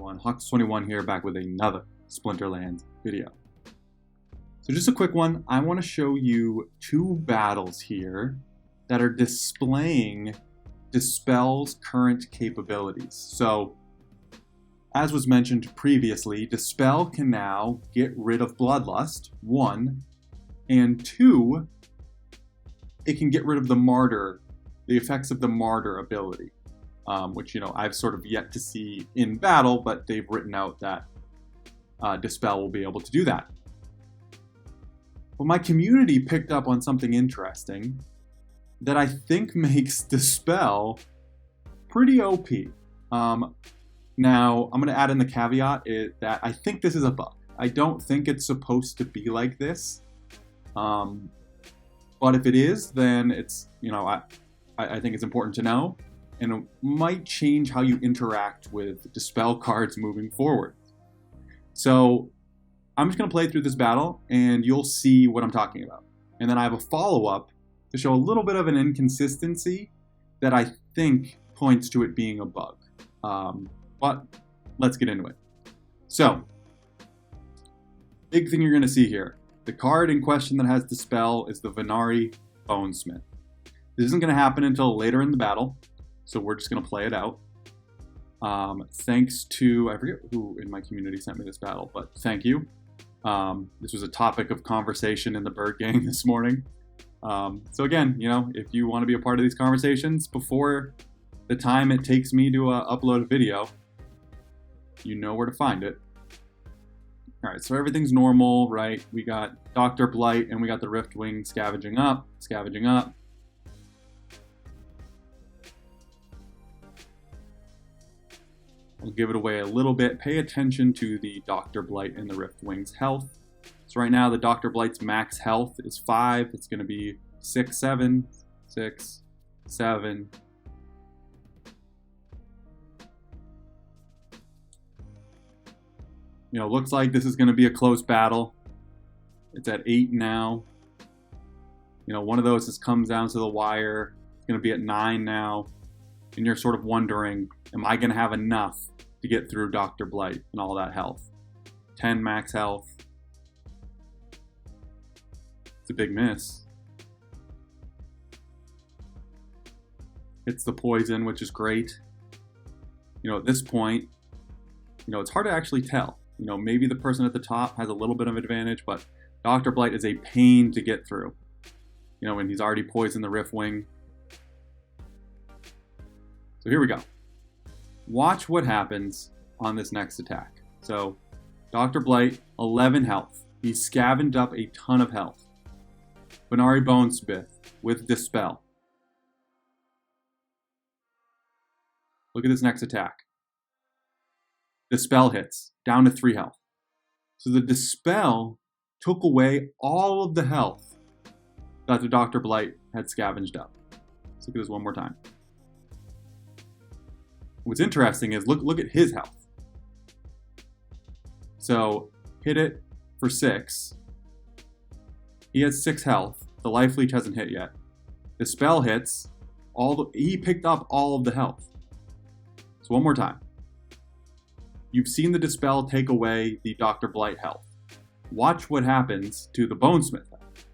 everyone, Hux21 here, back with another Splinterlands video. So just a quick one, I want to show you two battles here that are displaying Dispel's current capabilities. So, as was mentioned previously, Dispel can now get rid of Bloodlust, 1, and 2, it can get rid of the Martyr, the effects of the Martyr ability. Which, I've sort of yet to see in battle, but they've written out that Dispel will be able to do that. But my community picked up on something interesting that I think makes Dispel pretty OP. Now, I'm going to add in the caveat that I think this is a bug. I don't think it's supposed to be like this. But if it is, then it's, I think it's important to know. And it might change how you interact with Dispel cards moving forward. So I'm just going to play through this battle, and you'll see what I'm talking about. And then I have a follow-up to show a little bit of an inconsistency that I think points to it being a bug. But let's get into it. So, big thing you're going to see here. The card in question that has Dispel is the Venari Bonesmith. This isn't going to happen until later in the battle. So we're just going to play it out. Thanks to, I forget who in my community sent me this battle, but thank you. This was a topic of conversation in the Bird Gang this morning. So again, if you want to be a part of these conversations before the time it takes me to upload a video, you know where to find it. All right, so everything's normal, right? We got Dr. Blight and we got the Riftwing scavenging up. I'll give it away a little bit. Pay attention to the Dr. Blight and the Riftwing's health. So right now the Dr. Blight's max health is 5. It's going to be 6, 7, 6, 7. Looks like this is going to be a close battle. It's at 8 now. One of those just comes down to the wire. It's going to be at 9 now. And you're sort of wondering, am I going to have enough to get through Dr. Blight and all that health? 10 max health. It's a big miss. Hits the poison, which is great. At this point, it's hard to actually tell. Maybe the person at the top has a little bit of advantage, but Dr. Blight is a pain to get through. And he's already poisoned the Riftwing. So here we go. Watch what happens on this next attack. So, Dr. Blight, 11 health. He's scavenged up a ton of health. Venari Bonesmith with Dispel. Look at this next attack. Dispel hits, down to 3 health. So the Dispel took away all of the health that the Dr. Blight had scavenged up. Let's look at this one more time. What's interesting is look at his health. So hit it for 6. He has 6 health. The life leech hasn't hit yet. The spell hits. He picked up all of the health. So one more time. You've seen the Dispel take away the Dr. Blight health. Watch what happens to the Bonesmith health.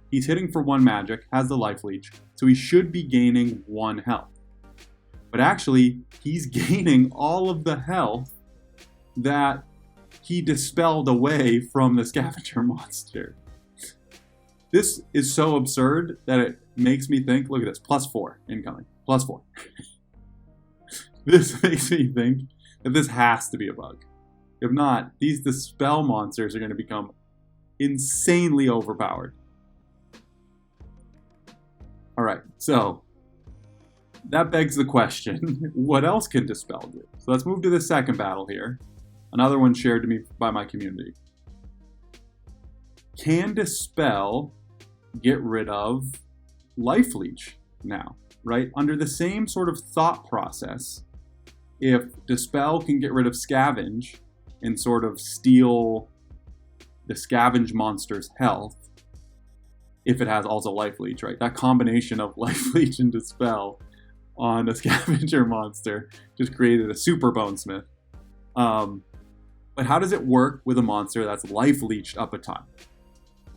He's hitting for 1 magic, has the life leech, so he should be gaining 1 health. But actually, he's gaining all of the health that he dispelled away from the scavenger monster. This is so absurd that it makes me think, look at this, +4 incoming, +4. This makes me think that this has to be a bug. If not, these Dispel monsters are going to become insanely overpowered. Alright, so that begs the question, what else can Dispel do? So let's move to the second battle here. Another one shared to me by my community. Can Dispel get rid of Life Leech now, right? Under the same sort of thought process, if Dispel can get rid of Scavenge and sort of steal the Scavenge monster's health, if it has also Life Leech, right? That combination of Life Leech and Dispel on a Scavenger monster just created a super Bonesmith. But how does it work with a monster that's life leeched up a ton?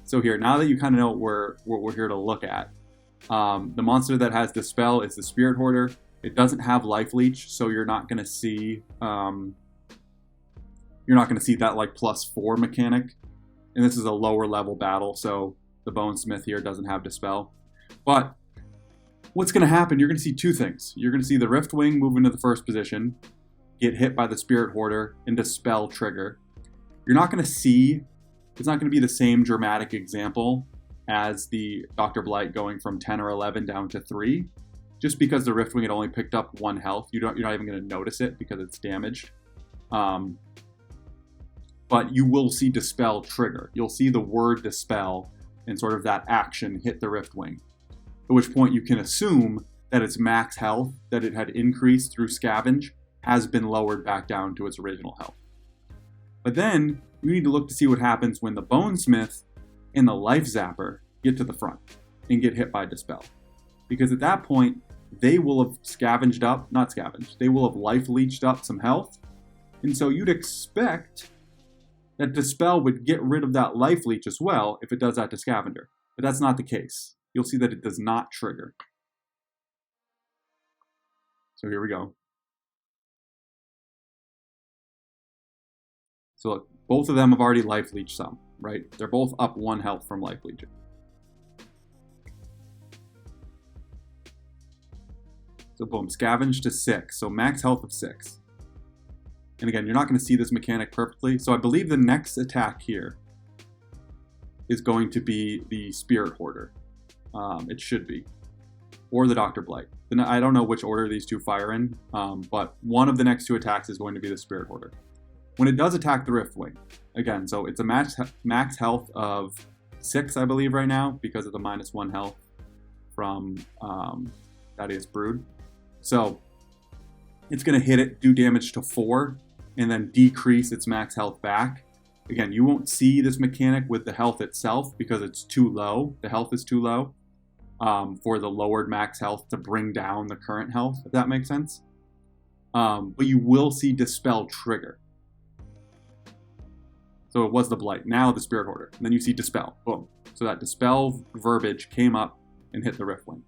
So here, now that you kind of know what we're here to look at, the monster that has Dispel is the Spirit Hoarder. It doesn't have life leech, so you're not going to see that like +4 mechanic. And this is a lower level battle, so the Bonesmith here doesn't have Dispel. But what's going to happen, you're going to see two things. You're going to see the Riftwing move into the first position, get hit by the Spirit Hoarder, and Dispel trigger. You're not going to see, it's not going to be the same dramatic example as the Dr. Blight going from 10 or 11 down to 3. Just because the Riftwing had only picked up 1 health, you're not even going to notice it because it's damaged. But you will see Dispel trigger. You'll see the word Dispel and sort of that action hit the Riftwing. At which point you can assume that its max health that it had increased through Scavenge has been lowered back down to its original health. But then you need to look to see what happens when the Bonesmith and the Life Zapper get to the front and get hit by Dispel. Because at that point, they will have they will have life leeched up some health. And so you'd expect that Dispel would get rid of that life leech as well if it does that to Scavenger. But that's not the case. You'll see that it does not trigger. So here we go. So look, both of them have already life leeched some, right? They're both up 1 health from life leeching. So boom, Scavenge to 6, so max health of 6. And again, you're not going to see this mechanic perfectly, so I believe the next attack here is going to be the Spirit Hoarder. It should be. Or the Dr. Blight. I don't know which order these two fire in, but one of the next 2 attacks is going to be the Spirit Hoarder. When it does attack the Riftwing, again, so it's a max health of 6, I believe, right now, because of the -1 health from Thaddeus Brood. So it's going to hit it, do damage to 4, and then decrease its max health back. Again, you won't see this mechanic with the health itself because it's too low. The health is too low for the lowered max health to bring down the current health, if that makes sense. But you will see Dispel trigger. So it was the Blight, now the Spirit Hoarder. And then you see Dispel, boom. So that Dispel verbiage came up and hit the Riftwing.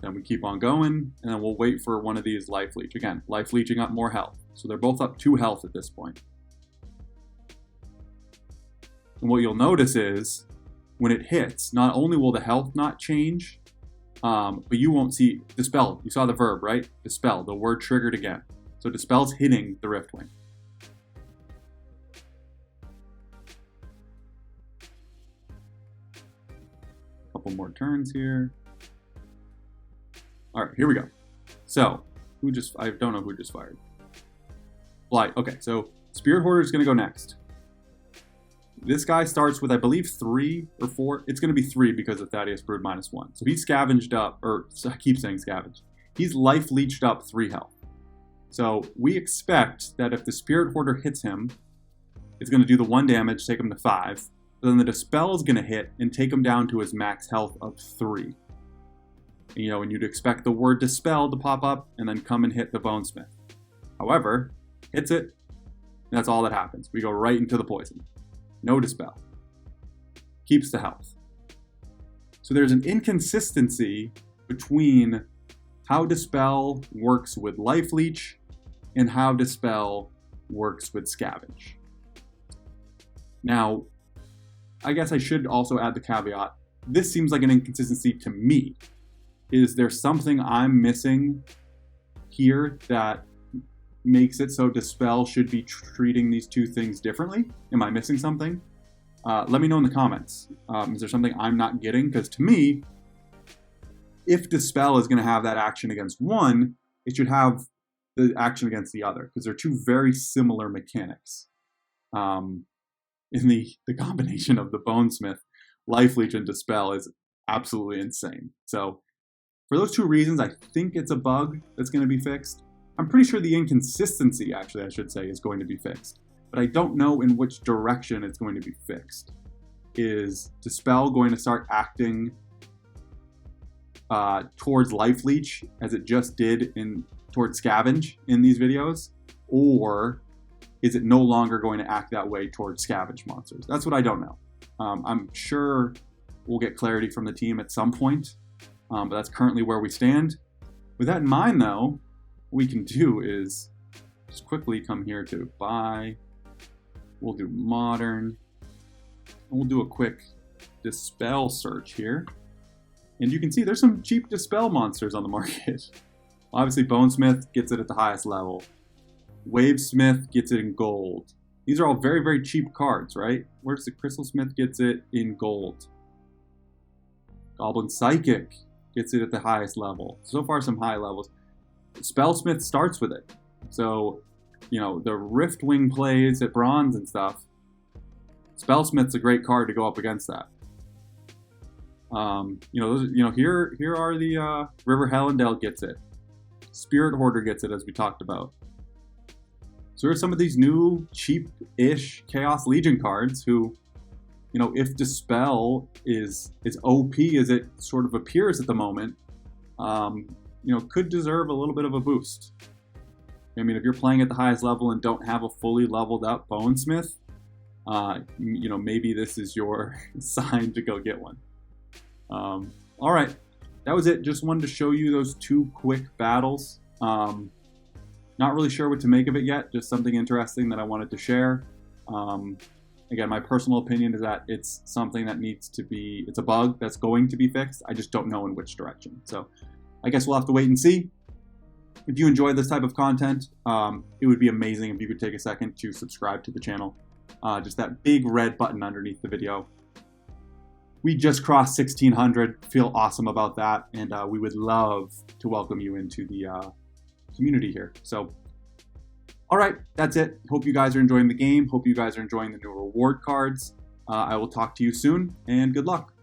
Then we keep on going, and then we'll wait for one of these life leech. Again, life leeching up more health. So they're both up 2 health at this point. And what you'll notice is, when it hits, not only will the health not change, but you won't see Dispel. You saw the verb, right? Dispel, the word triggered again. So Dispel's hitting the Riftwing. A couple more turns here. All right, here we go. So, I don't know who just fired. Blight, okay, so Spirit Hoarder is gonna go next. This guy starts with, I believe, 3 or 4. It's gonna be 3 because of Thaddeus Brood -1. So he's scavenged up, or I keep saying scavenged. He's life leeched up 3 health. So we expect that if the Spirit Hoarder hits him, it's gonna do the 1 damage, take him to 5. But then the Dispel is gonna hit and take him down to his max health of 3. You know, and you'd expect the word Dispel to pop up and then come and hit the Bonesmith. However, hits it, and that's all that happens. We go right into the poison. No Dispel. Keeps the health. So there's an inconsistency between how Dispel works with Life Leech and how Dispel works with Scavenge. Now, I guess I should also add the caveat. This seems like an inconsistency to me. Is there something I'm missing here that makes it so Dispel should be treating these 2 things differently? Am I missing something? Let me know in the comments. Is there something I'm not getting? Because to me, if Dispel is going to have that action against one, it should have the action against the other, because they're 2 very similar mechanics. In the combination of the Bonesmith, Life Leech, and Dispel is absolutely insane. So for those 2 reasons, I think it's a bug that's going to be fixed. I'm pretty sure the inconsistency, actually, I should say, is going to be fixed. But I don't know in which direction it's going to be fixed. Is Dispel going to start acting towards life leech as it just did towards scavenge in these videos, or is it no longer going to act that way towards scavenge monsters? That's what I don't know. I'm sure we'll get clarity from the team at some point, but that's currently where we stand. With that in mind, though, what we can do is just quickly come here to buy. We'll do modern. We'll do a quick Dispel search here. And you can see there's some cheap Dispel monsters on the market. Obviously, Bonesmith gets it at the highest level. Wavesmith gets it in gold. These are all very, very cheap cards, right? Where's the Crystalsmith gets it in gold? Goblin Psychic gets it at the highest level. So far, some high levels. Spellsmith starts with it. So, you know, the Riftwing plays at bronze and stuff. Spellsmith's a great card to go up against that. Here are the River Hellendale gets it. Spirit Hoarder gets it, as we talked about. So here's some of these new cheap-ish Chaos Legion cards who, you know, if Dispel is OP as it sort of appears at the moment, could deserve a little bit of a boost. I mean, if you're playing at the highest level and don't have a fully leveled up Bonesmith, maybe this is your sign to go get one. All right, that was it. Just wanted to show you those two quick battles. Not really sure what to make of it yet. Just something interesting that I wanted to share. Again, my personal opinion is that it's something that it's a bug that's going to be fixed. I just don't know in which direction. So I guess we'll have to wait and see. If you enjoy this type of content, it would be amazing if you could take a second to subscribe to the channel. Just that big red button underneath the video. We just crossed 1,600. Feel awesome about that, and we would love to welcome you into the community here. So, all right, that's it. Hope you guys are enjoying the game. Hope you guys are enjoying the new reward cards. I will talk to you soon, and good luck.